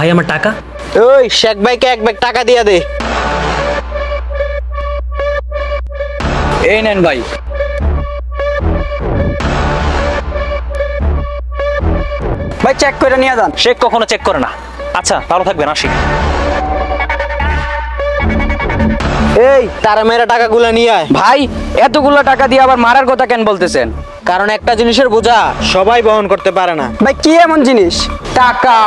ভাই আমার টাকা। ওই শেখ ভাইকে এক ব্যাগ টাকা দিয়া দে। এই নেন ভাই। ভাই চেক করে নিয়ে যান। সে কখনো চেক করে না। আচ্ছা ভালো থাকবেন, আসি। এই তারা মেয়েরা টাকাগুলো নিয়ে আয়। ভাই এতগুলো টাকা দিয়ে আবার মারার কথা কেন বলতেছেন? কারণ একটা জিনিসের বোঝা সবাই বহন করতে পারে না। ভাই কি এমন জিনিস? টাকা।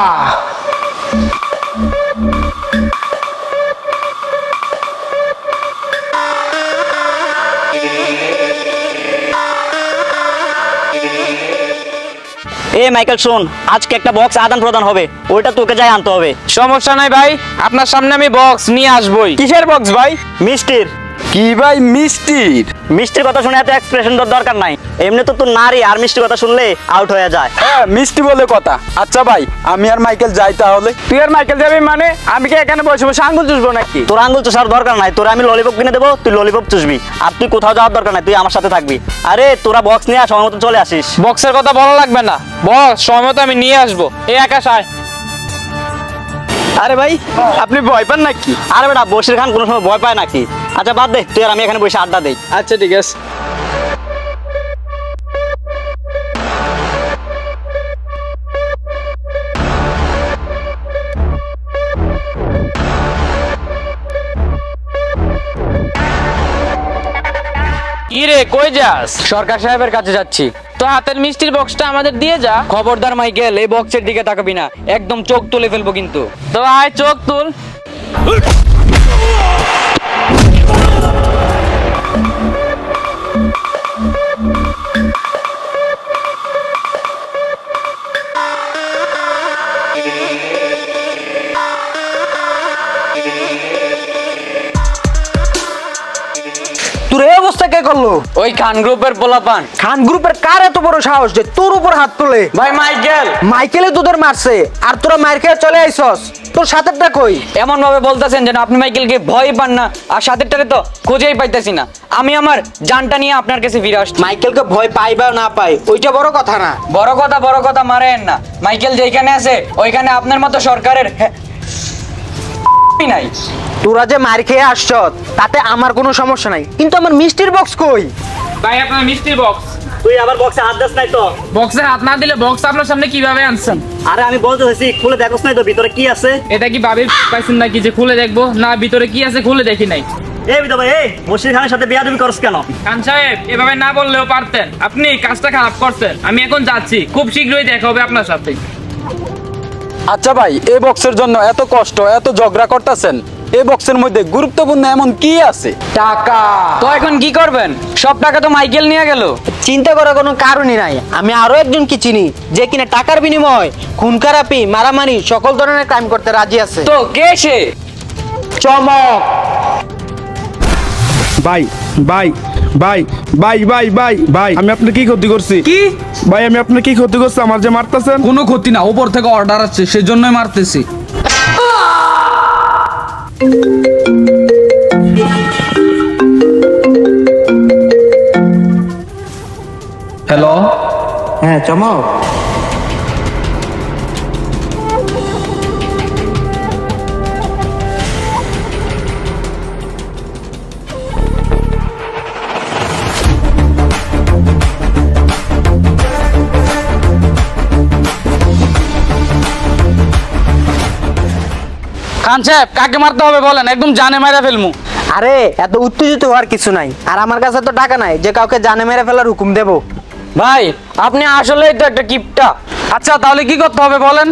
এ মাইকেল শোন, আজকে একটা বক্স আদান প্রদান হবে, ওইটা তোকে যাই আনতে হবে। সমস্যা নাই ভাই, আপনার সামনে আমি বক্স নিয়ে আসবই। কিসের বক্স ভাই? মিষ্টির। কি ভাই মিষ্টির? মিষ্টির কথা শুনে এত এক্সপ্রেশন দরকার নাই, এমনি তো তোর নারী, আর মিষ্টির কথা শুনলে আউট হয়ে যায়। হ্যাঁ মিষ্টি বলে কথা। আচ্ছা ভাই আমি আর মাইকেল যাই তাহলে। তুই আর মাইকেল যাবি মানে? আমি কি এখানে বসে বসে আঙ্গুল চুষবো নাকি? তোর আঙ্গুল চুষার দরকার নাই, তোরা আমি ললিপপ কিনে দেবো, তুই ললিপপ চুষবি। আর তুই কোথাও যাওয়ার দরকার নাই, তুই আমার সাথে থাকবি। আরে তোরা বক্স নিয়ে সময় মতো চলে আসিস। বক্সের কথা বলা লাগবে না, বক্স সময় মতো আমি নিয়ে আসবো। এই আকাশ আয়। আরে ভাই আপনি ভয় পান নাকি? আরে বেটা বশির খান কোনো সময় ভয় পায় নাকি? আচ্ছা বাদ দে, তুই আর আমি এখানে বসে আড্ডা দেই। আচ্ছা ঠিক আছে। কি রে কই যাস? সরকার সাহেবের কাছে যাচ্ছি। তো হাতের মিষ্টির বক্সটা আমাদের দিয়ে যা। খবরদার মাইকেল, এই বক্সের দিকে তাকাবি না, একদম চোখ তুলে ফেলবো কিন্তু। তো আয় চোখ তুল। তোর এই অবস্থা কে করলো? ওই খান গ্রুপের পোলাপান। খান গ্রুপের কার এত বড় সাহস যে তোর উপর হাত তোলে? ভাই মাইকেল। মাইকেলে তোদের মারছে আর তোরা মার খেয়ে চলে আইছস। তোর সাথেরটা কই? এমন ভাবে বলতেছেন যেন আপনি মাইকেলকে ভয় পান না, আর সাথেরটারে তো খুঁজেই পাইতেছি না। আমি আমার জানটা নিয়ে আপনার কাছে ফিরে আসছি। মাইকেলকে ভয় পাই বা না পাই ওইটা বড় কথা না। বড় কথা মারেন না। মাইকেল যেখানে আছে ওইখানে আপনার মতো সরকারের নাই। তোরা যে মার খেয়ে আসছ তাতে আমার কোনো সমস্যা নাই, কিন্তু আমার মিষ্টির বক্স কই? ভাই আপনার মিষ্টির বক্স। তুই আবার বক্সে হাত দিস নাই তো? বক্সে হাত না দিলে বক্স আপনার সামনে কিভাবে আনছেন? আরে আমি বলতে চাইছি খুলে দেখোস নাই তো ভিতরে কি আছে? এটা কি ভাবির পাইছেন নাকি যে খুলে দেখবো? না ভিতরে কি আছে খুলে দেখি নাই। এই বিধা ভাই, এই বশির খানের সাথে বিয়াদবি করছ কেন? খান সাহেব এভাবে না বললেও পারতেন, আপনি কাজটা খারাপ করছেন। আমি এখন যাচ্ছি, খুব শীঘ্রই দেখা হবে আপনার সাথে। আচ্ছা ভাই এই বক্সের জন্য এত কষ্ট এত ঝগড়া করতেছেন, এই বক্সের মধ্যে গুরুত্বপূর্ণ এমন কি আছে? টাকা। তো এখন কি করবেন? সব টাকা তো মাইকেল নিয়ে গেল। চিন্তা করার কোনো কারণই নাই। আমি আরো একজনকে চিনি যে কিনা টাকার বিনিময়ে খুন খারাপি মারামারি সকল ধরনের ক্রাইম করতে রাজি আছে। তো কে সে? চমক। ভাই ভাই ভাই ভাই ভাই ভাই ভাই আমি আপনার কি ক্ষতি করছি? কি? ভাই আমি আপনার কি ক্ষতি করছি আমার যে মারতেছেন? কোনো ক্ষতি না, উপর থেকে অর্ডার আছে সেজন্যই মারতেছি। হ্যালো। হ্যাঁ চমক। খান সাহেব কাকে মারতে হবে বলেন, একদম জানে মারা ফেলমু। আরে এত উত্তেজিত হওয়ার কিছু নাই, আর আমার কাছে তো টাকা নাই যে কাউকে জানে মেরে ফেলার হুকুম দেবো। ভাই আপনি আসলেই তো একটা কিপটা। আচ্ছা তাহলে কি করতে হবে বলেন?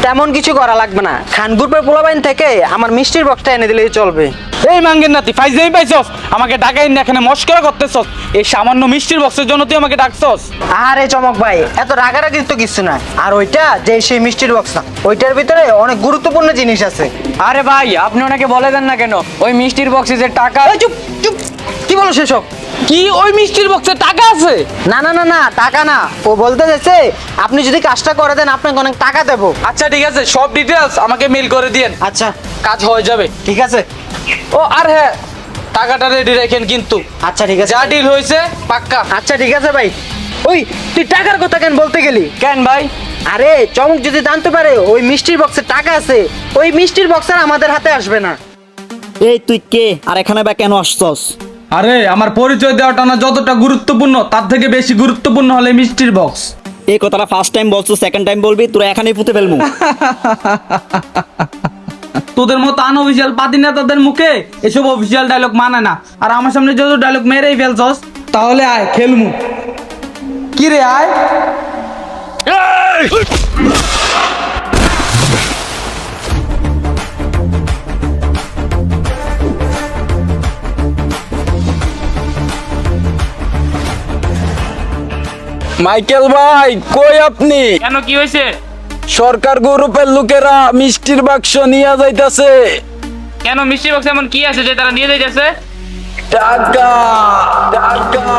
তেমন কিছু করা লাগবে না, খান গ্রুপের পোলাবাইন থেকে আমার মিষ্টির বক্সটা এনে দিলেই চলবে। এই মাঙ্গের নাতি ফাইজলামি পাইছস? আমাকে ডাকাই না, এখানে মস্করা করতেছস? এই সামান্য মিষ্টির বক্সের জন্য তুই আমাকে ডাকছস? আরে চমক ভাই এত রাগারাগি তো কিছু না। আর ওইটা যে সেই মিষ্টির বক্স না, ওইটার ভিতরে অনেক গুরুত্বপূর্ণ জিনিস আছে। আরে ভাই আপনি ওনাকে বলে দেন না কেন ওই মিষ্টির বক্সে যে টাকা। এই চুপ চুপ, কি বলো সেসব? কি ওই মিষ্টির বক্সে টাকা আছে? না না না না, টাকা না। ও বলতে চাইছে আপনি যদি কাজটা করে দেন আপনাকে অনেক টাকা দেবো। আচ্ছা ঠিক আছে, সব ডিটেলস আমাকে মেল করে দিয়েন, আচ্ছা কাজ হয়ে যাবে। ঠিক আছে। ও আর হ্যাঁ, টাকাটা রেডি রাখেন কিন্তু। আচ্ছা ঠিক আছে। যা ডিল হয়েছে পাক্কা। আচ্ছা ঠিক আছে ভাই। ওই তুই টাকার কথা কেন বলতে গেলি? কেন ভাই? আরে চমক যদি জানতে পারে ওই মিষ্টির বক্সে টাকা আছে, ওই মিষ্টির বক্স আর আমাদের হাতে আসবে না। এই তুই কে আর এখানে বা কেন আসছস? আরে আমার পরিচয় দেওয়াটা না যতটা গুরুত্বপূর্ণ তার থেকে বেশি গুরুত্বপূর্ণ হলে মিষ্টির বক্স। এই কথাটা ফার্স্ট টাইম বলছো, সেকেন্ড টাইম বলবি তোরা এখানেই পুঁতে ফেলবো। তোদের মতো আনঅফিসিয়াল পাতি নেতাদের মুখে এসব অফিসিয়াল ডায়লগ মানে না, আর আমার সামনে যত ডায়লগ মেরেই ফেলছস, তাহলে আয় খেলমু। কি রে আয়? মাইকেল ভাই কই আপনি? কেন কি হয়েছে? সরকার গ্রুপের লোকেরা মিষ্টির বাক্স নিয়ে যাইতাছে। কেন মিষ্টি বক্স এমন কি আছে যে তারা নিয়ে যাইতেছে? টাকা টাকা।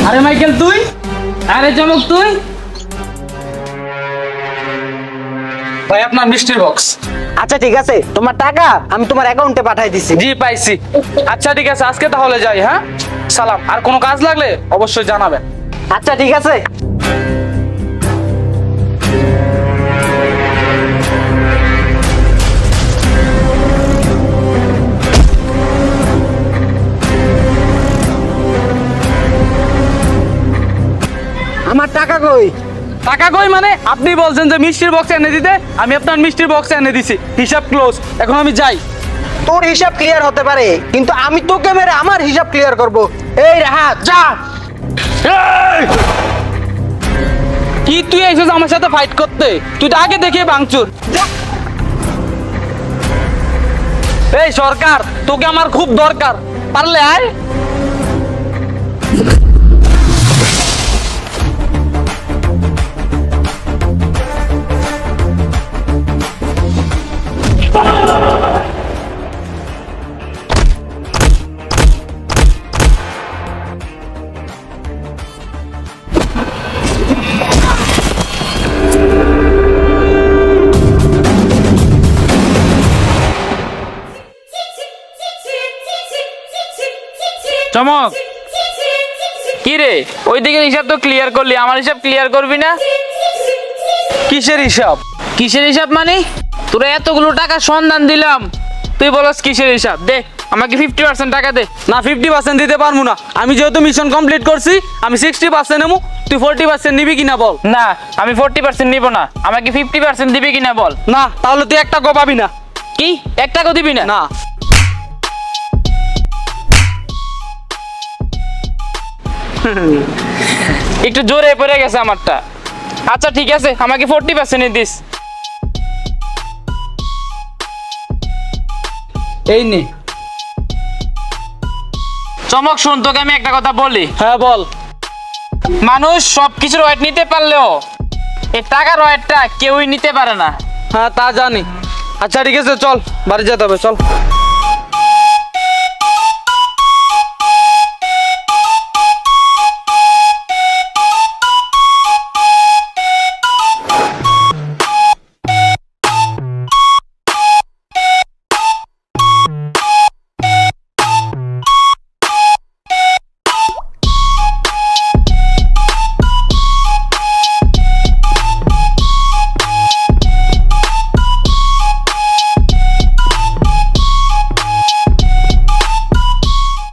আরে মাইকেল তুই? আরে চমক তুই? ভাই আপনার মিষ্টির বক্স। আচ্ছা ঠিক আছে, তোমার টাকা আমি তোমার অ্যাকাউন্টে পাঠিয়ে দিছি। জি পাইছি। আচ্ছা ঠিক আছে, আজকে তাহলে যাই। হ্যাঁ সালাম। আর কোনো কাজ লাগলে অবশ্যই জানাবেন। আচ্ছা ঠিক আছে। আমার টাকা কই? টাকা কই মানে? আপনি বলছেন যে মিষ্টির বক্স এনে দিতে, আমি আপনার মিষ্টির বক্স এনে দিছি। হিসাব ক্লোজ। এখন আমি যাই। তোর হিসাব ক্লিয়ার হতে পারে, কিন্তু আমি তোকে মেরে আমার হিসাব ক্লিয়ার করব। এই রাহাত যা। কি তুই এসেছিস আমার সাথে ফাইট করতে? তুই তো আগে দেখে ভাঙচুর। এই সরকার, তোকে আমার খুব দরকার, পারলে আয়। চমক কি রে, ওইদিকে হিসাব তো ক্লিয়ার করলি, আমার হিসাব ক্লিয়ার করবি না? কিসের হিসাব? কিসের হিসাব মানে? তোরা এতগুলো টাকা সন্ধান দিলাম, তুই বলস কিসের হিসাব? দে আমাকে 50% টাকা দে। না 50% দিতে পারবো না। আমি যেহেতু মিশন কমপ্লিট করছি, আমি 60% নেবো। তুই 40% নিবি কিনা বল? না আমি 40% নিব না, আমাকে 50% দিবি কিনা বল। না তাহলে তুই একটা টাকা পাবি না। কি 1 টাকা দিবি না? না। একটু জোরে পড়ে গেছে আমারটা। আচ্ছা ঠিক আছে, আমাকে 40% দিস। এই নে। চমক শোন, তোকে আমি একটা কথা বলি। হ্যাঁ বল। মানুষ সবকিছুর ওয়েট নিতে পারলেও এই টাকার ওয়েটটা কেউই নিতে পারে না। হ্যাঁ তা জানি। আচ্ছা ঠিক আছে, চল বাড়ি যেতে হবে, চল।